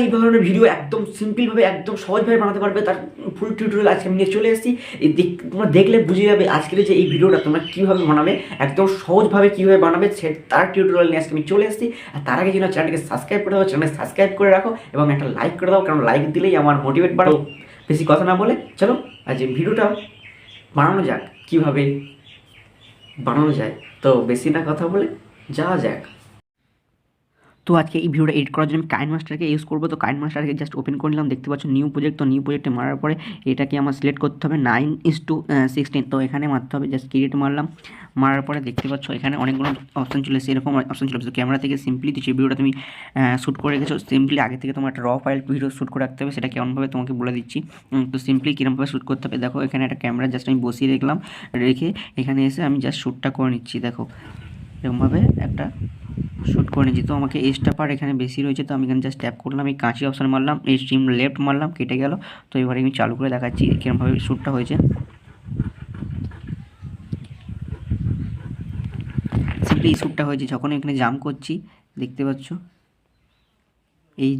এই ধরনের ভিডিও একদম সিম্পলভাবে একদম সহজভাবে বানাতে পারবে তার ফুল টিউটোরিয়াল আজকে আমি নিয়ে চলে এসেছি। তোমরা দেখলে বুঝে যাবে আজকের যে এই ভিডিওটা তোমরা কীভাবে বানাবে, একদম সহজভাবে কীভাবে বানাবে সে তার টিউটোরিয়াল নিয়ে আজকে আমি চলে এসেছি। আর তার আগে যেন চ্যানেলকে সাবস্ক্রাইব করে দাও, চ্যানেলকে সাবস্ক্রাইব করে রাখো এবং একটা লাইক করে দাও, কারণ লাইক দিলেই আমার মোটিভেট বাড়াও। বেশি কথা না বলে চলো আজ এই ভিডিওটা বানানো যাক, কীভাবে বানানো যায়। তো বেশি না কথা বলে যাওয়া যাক। তো আজকে এই ভিডিওটা এডিট করার জন্য আমি কাইন মাস্টারকে ইউজ করবো। তো কাইন মাস্টারকে জাস্ট ওপেন করে নিলাম, দেখতে পাচ্ছ নিউ প্রজেক্ট। তো নিউ প্রজেক্টে মারার পরে এটাকে আমার সিলেক্ট করতে হবে 9:16। তো এখানে মারতে হবে, জাস্ট ক্রিয়েট মারলাম। মারার পরে দেখতে পাচ্ছ এখানে অনেকগুলো অপশন চলে এসেছে, এরকম অপশন চলে এসেছে। ক্যামেরা থেকে সিম্পলি যে ভিডিওটা তুমি শ্যুট করে রেখেছো, সিম্পলি আগে থেকে তোমার একটা র ফাইল ভিডিও শ্যুট করে রাখতে হবে। সেটা কেমনভাবে তোমাকে বলে দিচ্ছি। তো সিম্পলি কীরকমভাবে শ্যুট করতে হবে দেখো, এখানে একটা ক্যামেরা জাস্ট আমি বসিয়ে রাখলাম, রেখে এখানে এসে আমি জাস্ট শ্যুটটা করে নিচ্ছি। দেখো এরকমভাবে একটা শ্যুট করে নিচ্ছি। তো আমাকে এজটা পার এখানে বেশি রয়েছে, তো আমি এখানে জাস্ট ট্যাপ করলাম, এই কাঁচি অপশান মারলাম, এই স্ট্রিম লেফট মারলাম, কেটে গেল। তো এবারে আমি চালু করে দেখাচ্ছি কীরকমভাবে শ্যুটটা হয়েছে। সিম্পলি এই শ্যুটটা হয়েছে যখন এখানে জাম্প করছি, দেখতে পাচ্ছ এই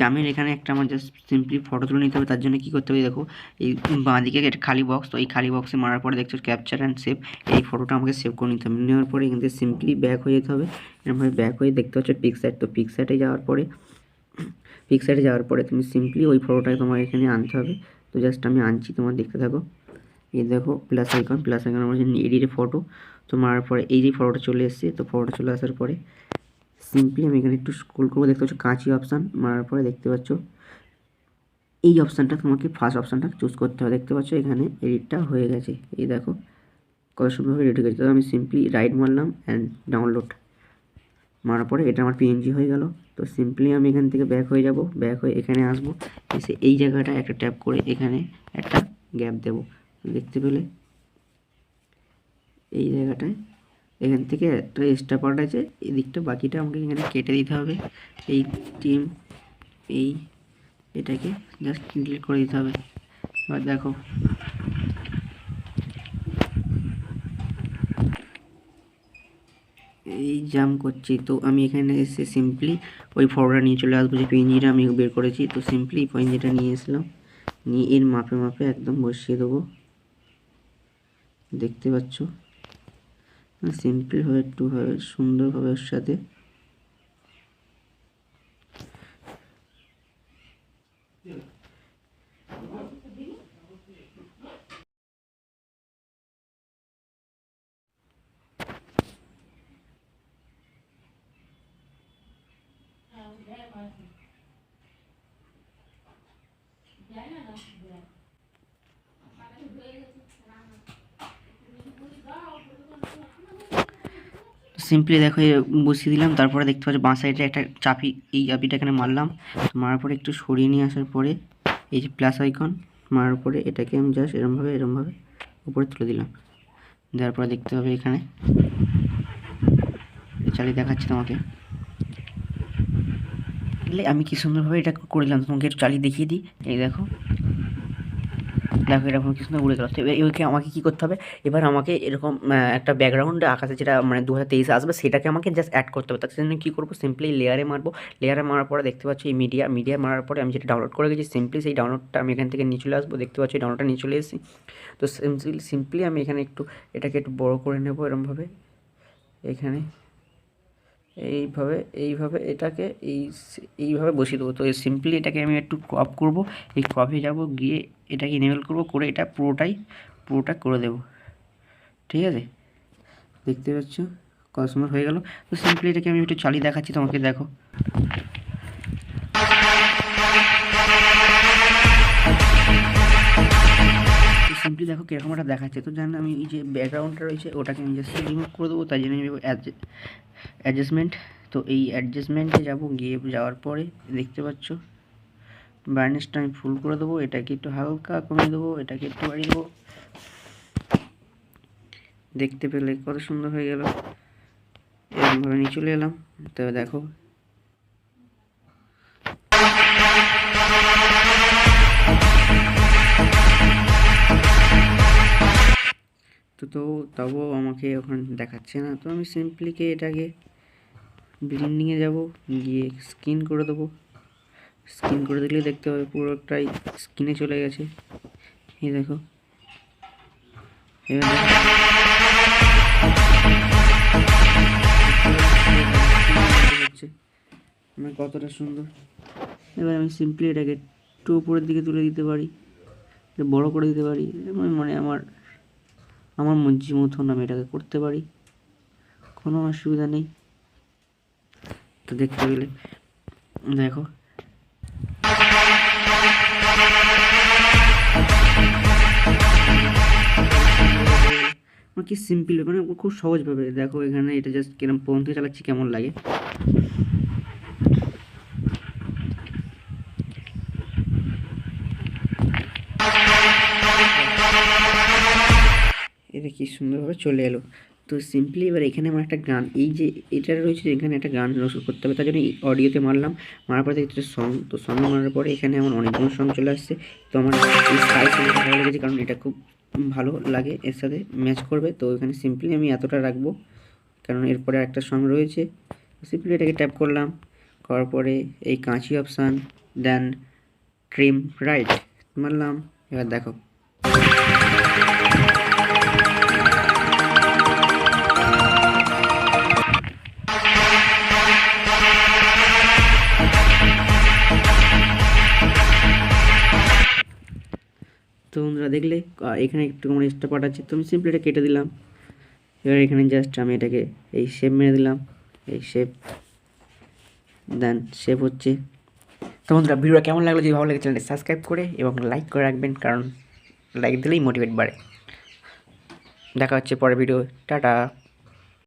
জামের এখানে একটা আমার জাস্ট সিম্পলি ফটো তুলে নিতে হবে। তার জন্য কী করতে হবে দেখো, এই বাঁদিকে একটা খালি বক্স, তো এই খালি বক্সে মারার পরে দেখছো ক্যাপচার অ্যান্ড সেভ, এই ফটোটা আমাকে সেভ করে নিতে হবে। নেওয়ার পরে এখান থেকে সিম্পলি ব্যাক হয়ে যেতে হবে। এরকমভাবে ব্যাক হয়ে দেখতে পাচ্ছ পিকসাইট। তো পিকসাইটে যাওয়ার পরে তুমি সিম্পলি ওই ফটোটাকে তোমার এখানে আনতে হবে। তো জাস্ট আমি আনছি, তোমার দেখতে থাকো। এই দেখো প্লাস আইকন আমার এডিটে ফটো। তো মারার পরে এই যে ফটোটা চলে এসেছে, তো ফটোটা চলে আসার পরে সিম্পলি আমি এখানে একটু স্ক্রল করবো, দেখতে পাচ্ছ কাঁচি অপশান। মারার পরে দেখতে পাচ্ছ এই অপশানটা তোমাকে ফার্স্ট অপশানটা চুজ করতে হবে। দেখতে পাচ্ছ এখানে এডিটটা হয়ে গেছে, এই দেখো কত সুন্দরভাবে এডিট হয়ে গেছে। তো আমি সিম্পলি রাইট মারলাম অ্যান্ড ডাউনলোড মারার পরে এটা আমার পিএনজি হয়ে গেল। তো সিম্পলি আমি এখান থেকে ব্যাক হয়ে যাব, ব্যাক হয়ে এখানে আসবো, এসে এই জায়গাটা একটা ট্যাপ করে এখানে একটা গ্যাপ দেব। দেখতে পেলে এই জায়গাটায় এখান থেকে একটা এক্সট্রা পার্ট আছে, এই দিকটা বাকিটা আমাকে এখানে কেটে দিতে হবে। এই টিম এটাকে জাস্ট ডিলিট করে দিতে হবে। এবার দেখো এই জাম্প করছি, তো আমি এখানে এসে সিম্পলি ওই ফটোটা নিয়ে চলে আসবো যে পিএনজিটা আমি বের করেছি। তো সিম্পলি পিএনজিটা নিয়ে এসলাম, নিয়ে এর মাপে মাপে একদম বসিয়ে দেবো। দেখতে পাচ্ছ সিম্পলভাবে একটুভাবে সুন্দরভাবে ওর সাথে সিম্পলি দেখো বসিয়ে দিলাম। তারপরে দেখতে পাচ্ছি বাঁ সাইডে একটা চাপি, এই চাপিটা এখানে মারলাম। মারার পরে একটু সরিয়ে নিয়ে আসার পরে এই যে প্লাস আইকন মারার পরে এটাকে আমি জাস্ট এরমভাবে উপরে তুলে দিলাম। দেওয়ার পরে দেখতে হবে এখানে চালিয়ে দেখাচ্ছি তোমাকে, আমি কি সুন্দরভাবে এটা করে দিলাম। তোমাকে একটু চালিয়ে দেখিয়ে দিই। এই দেখো এরকম কি সুন্দর উড়ে গেল। তো এবারে আমাকে কী করতে হবে, এবার আমাকে এরকম একটা ব্যাকগ্রাউন্ডে আকাশে যেটা মানে 2023 আসবে সেটাকে আমাকে জাস্ট অ্যাড করতে হবে। তার জন্য কী করবো, সিম্পলি লেয়ারে মারবো। লেয়ারে মারার পরে দেখতে পাচ্ছি এই মিডিয়া মারার পরে আমি যেটা ডাউনলোড করে গেছি, সিম্পলি সেই ডাউনলোডটা আমি এখান থেকে নিয়ে চলে আসবো। দেখতে পাচ্ছি ডাউনলোডটা নিয়ে চলে এসেছি। তো সিম্পলি আমি এখানে এটাকে একটু বড়ো করে নেবো এরমভাবে, এখানে এইভাবে এটাকে এইভাবে বসিয়ে দেবো। তো সিম্পলি এটাকে আমি একটু ক্রপ করব, এই ক্রপে যাব, গিয়ে এটাকে ইনেবল করব, করে এটা পুরোটা করে দেব। ঠিক আছে, দেখতে পাচ্ছ কত সুন্দর হয়ে গেল। তো সিম্পলি এটাকে আমি একটু চালিয়ে দেখাচ্ছি তোমাকে, দেখো সিম্পলি দেখো কীরকম একটা দেখাচ্ছে। তো জানেন আমি এই যে ব্যাকগ্রাউন্ডটা রয়েছে ওটাকে আমি জাস্ট রিমুভ করে দেবো। তাই জন্য আমি অ্যাডজাস্টমেন্ট, তো এই অ্যাডজাস্টমেন্টে যাব, গিয়ে যাওয়ার পরে দেখতে পাচ্ছ ব্রাইটনেসটা আমি ফুল করে দেবো, এটাকে একটু হালকা কমিয়ে দেবো, এটাকে একটু বাড়িয়ে দেবো। দেখতে পেলে কত সুন্দর হয়ে গেল। এরকমভাবে নিয়ে চলে এলাম। তো দেখো তবুও আমাকে ওখানে দেখাচ্ছে না। তো আমি সিম্পলিকে এটাকে ব্লেন্ডিংয়ে যাব, গিয়ে স্ক্রিন করে দেবো। স্ক্রিন করে দেখলে দেখতে হবে পুরোটাই স্ক্রিনে চলে গেছে। এই দেখো, এবার হচ্ছে আমার কতটা সুন্দর। এবার আমি সিম্পলি এটাকে একটু উপরের দিকে তুলে দিতে পারি, বড় করে দিতে পারি, মানে আমার মর্জি মতন আমি এটাকে করতে পারি, কোনো অসুবিধা নেই। তো দেখতে পেলে দেখো, কি সিম্পল, মানে খুব সহজভাবে। দেখো এখানে এটা জাস্ট কিরম ফোন থেকে চালাচ্ছি কেমন লাগে। এটা কি সুন্দরভাবে চলে এলো। তো সিম্পলি এবার এখানে আমার একটা গান, এই যে এটা রয়েছে এখানে একটা গান শুরু করতে হবে, তার জন্য অডিওতে মারলাম, মারার পরে দেখতে সং, তো সং মারার পরে এখানে আমার অনেকগুলো সং চলে আসছে। তো আমার এই স্কাই সঙ্গটা ভালো লেগেছে, কারণ এটা খুব ভালো লাগে, এর সাথে ম্যাচ করবে। তো এখানে সিম্পলি আমি এতটা রাখবো, কারণ এরপরে একটা সং রয়েছে। সিম্পলি এটাকে ট্যাপ করলাম, করার পরে এই কাঁচি অপশান, দেন ট্রিম রাইট মারলাম। এবার দেখো তো বন্ধুরা দেখলে এখানে একটু আমার এক্সট্রা পার্ট আছে, তো আমি সিম্পলি এটা কেটে দিলাম। এবার এখানে জাস্ট আমি এটাকে এই শেপ মেরে দিলাম, এই শেপ, দেন শেপ হচ্ছে। তো বন্ধুরা ভিডিওটা কেমন লাগলো, যদি ভালো লাগে চ্যানেলটি সাবস্ক্রাইব করে এবং লাইক করে রাখবেন, কারণ লাইক দিলেই মোটিভেট বাড়ে। দেখা হচ্ছে পরের ভিডিও, টাটা।